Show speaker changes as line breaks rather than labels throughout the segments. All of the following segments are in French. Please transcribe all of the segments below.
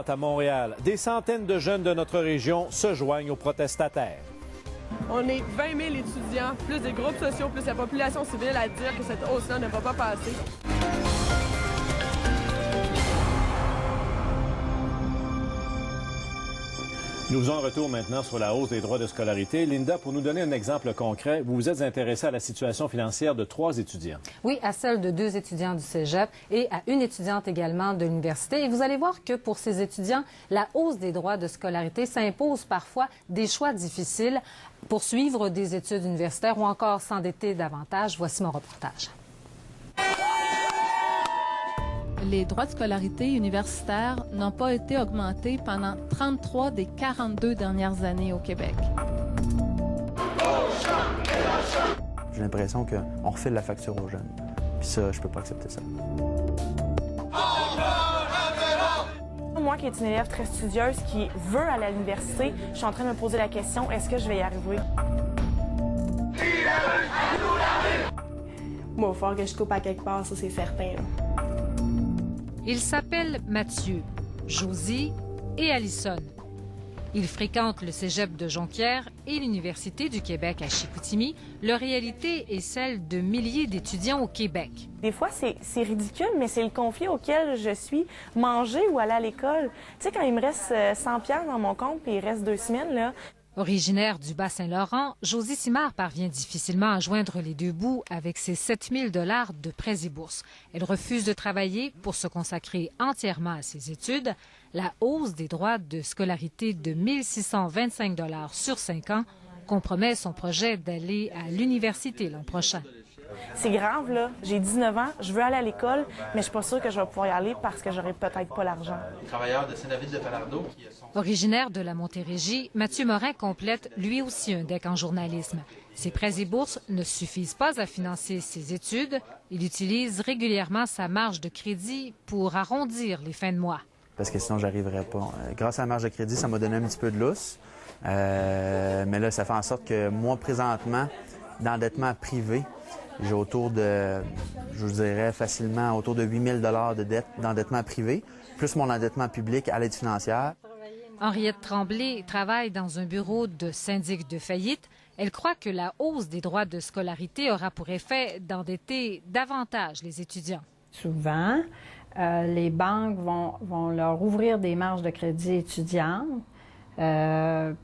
À Montréal, des centaines de jeunes de notre région se joignent aux protestataires.
On est 20 000 étudiants, plus des groupes sociaux, plus la population civile à dire que cette hausse-là ne va pas passer.
Nous faisons un retour maintenant sur la hausse des droits de scolarité. Linda, pour nous donner un exemple concret, vous vous êtes intéressée à la situation financière de 3 étudiants.
Oui, à celle de 2 étudiants du cégep et à une étudiante également de l'université. Et vous allez voir que pour ces étudiants, la hausse des droits de scolarité s'impose parfois des choix difficiles, poursuivre des études universitaires ou encore s'endetter davantage. Voici mon reportage.
Les droits de scolarité universitaire n'ont pas été augmentés pendant 33 des 42 dernières années au Québec.
J'ai l'impression qu'on refile la facture aux jeunes. Puis ça, je peux pas accepter ça.
Moi qui est une élève très studieuse qui veut aller à l'université, je suis en train de me poser la question, est-ce que je vais y arriver? Moi, il va falloir que je coupe à quelque part, ça c'est certain. Là.
Ils s'appellent Mathieu, Josie et Alison. Ils fréquentent le cégep de Jonquière et l'Université du Québec à Chicoutimi. Leur réalité est celle de milliers d'étudiants au Québec.
Des fois, c'est ridicule, mais c'est le conflit auquel je suis. Manger ou aller à l'école. Tu sais, quand il me reste 100 $ dans mon compte et il reste 2 semaines, là...
Originaire du Bas-Saint-Laurent, Josie Simard parvient difficilement à joindre les deux bouts avec ses 7 000 $ de prêts et bourses. Elle refuse de travailler pour se consacrer entièrement à ses études. La hausse des droits de scolarité de 1 625 $ sur 5 ans compromet son projet d'aller à l'université l'an prochain.
C'est grave, là. J'ai 19 ans, je veux aller à l'école, mais je suis pas sûre que je vais pouvoir y aller parce que j'aurai peut-être pas l'argent.
Travailleur de Saint-David-de-Falardeau.
Originaire de la Montérégie, Mathieu Morin complète lui aussi un DEC en journalisme. Ses prêts et bourses ne suffisent pas à financer ses études. Il utilise régulièrement sa marge de crédit pour arrondir les fins de mois.
Parce que sinon, j'arriverais pas. Grâce à la marge de crédit, ça m'a donné un petit peu de lousse. Mais là, ça fait en sorte que moi, présentement, d'endettement privé, j'ai autour de, je vous dirais facilement, autour de 8 000 $ de dette d'endettement privé, plus mon endettement public à l'aide financière.
Henriette Tremblay travaille dans un bureau de syndic de faillite. Elle croit que la hausse des droits de scolarité aura pour effet d'endetter davantage les étudiants.
Souvent, les banques vont leur ouvrir des marges de crédit étudiantes,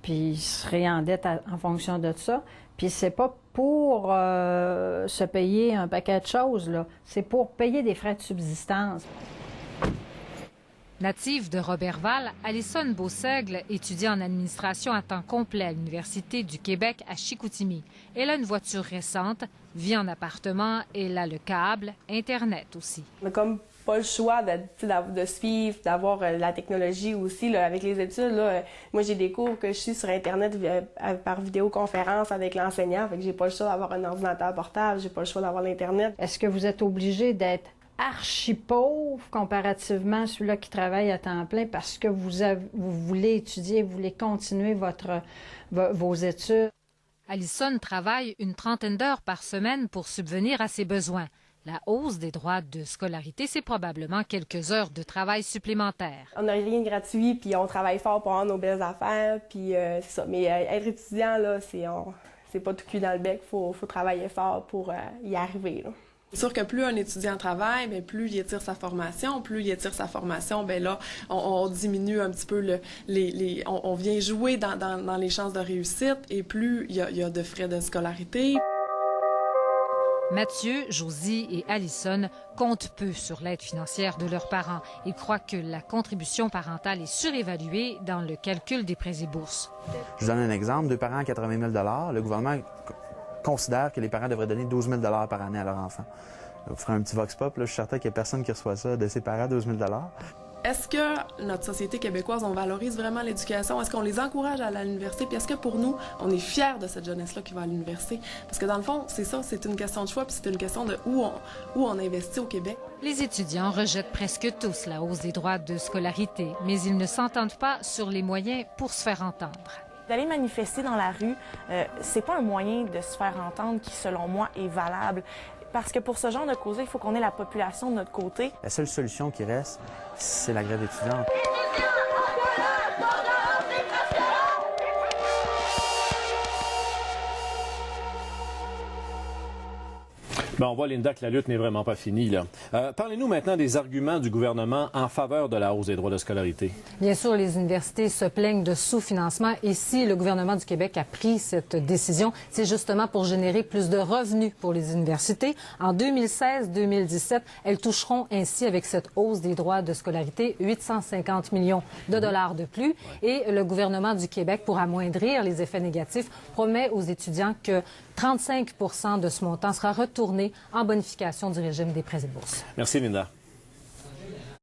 puis ils se réendettent en fonction de ça. Puis c'est pas pour se payer un paquet de choses, là. C'est pour payer des frais de subsistance.
Native de Robertval, Alison Beausègle étudie en administration à temps complet à l'Université du Québec à Chicoutimi. Elle a une voiture récente, vit en appartement, elle a le câble, Internet aussi.
On n'a comme pas le choix de suivre, d'avoir la technologie aussi. Là, avec les études, là, moi j'ai des cours que je suis sur Internet par vidéoconférence avec l'enseignant. Fait que j'ai pas le choix d'avoir un ordinateur portable, j'ai pas le choix d'avoir l'Internet.
Est-ce que vous êtes obligé d'être archi pauvre comparativement à celui-là qui travaille à temps plein parce que vous voulez étudier, vous voulez continuer vos études?
Alison travaille une trentaine d'heures par semaine pour subvenir à ses besoins. La hausse des droits de scolarité, c'est probablement quelques heures de travail supplémentaires.
On n'a rien de gratuit, puis on travaille fort pour avoir nos belles affaires, puis c'est ça. Mais être étudiant, là, c'est pas tout cul dans le bec, faut travailler fort pour y arriver, là.
C'est sûr que plus un étudiant travaille, bien, plus il étire sa formation. Plus il étire sa formation, bien là, on diminue un petit peu on vient jouer dans les chances de réussite et plus il y a de frais de scolarité.
Mathieu, Josie et Alison comptent peu sur l'aide financière de leurs parents. Ils croient que la contribution parentale est surévaluée dans le calcul des prêts et bourses.
Je vous donne un exemple. 2 parents à 80 000 $. Le gouvernement considère que les parents devraient donner 12 000 $ par année à leur enfant. Vous ferez un petit vox pop, là, je suis certain qu'il n'y a personne qui reçoit ça de ses parents, 12 000 $.
Est-ce que notre société québécoise, on valorise vraiment l'éducation? Est-ce qu'on les encourage à aller à l'université? Puis est-ce que pour nous, on est fiers de cette jeunesse-là qui va à l'université? Parce que dans le fond, c'est ça, c'est une question de choix, puis c'est une question de où on investit au Québec.
Les étudiants rejettent presque tous la hausse des droits de scolarité, mais ils ne s'entendent pas sur les moyens pour se faire entendre.
D'aller manifester dans la rue, c'est pas un moyen de se faire entendre qui, selon moi, est valable. Parce que pour ce genre de cause, il faut qu'on ait la population de notre côté.
La seule solution qui reste, c'est la grève étudiante.
On voit, Linda, que la lutte n'est vraiment pas finie, là. Parlez-nous maintenant des arguments du gouvernement en faveur de la hausse des droits de scolarité.
Bien sûr, les universités se plaignent de sous-financement et si le gouvernement du Québec a pris cette décision, c'est justement pour générer plus de revenus pour les universités. En 2016-2017, elles toucheront ainsi, avec cette hausse des droits de scolarité, 850 millions de dollars de plus. Et le gouvernement du Québec, pour amoindrir les effets négatifs, promet aux étudiants que 35 % de ce montant sera retourné en bonification du régime des prêts et bourses.
Merci, Linda.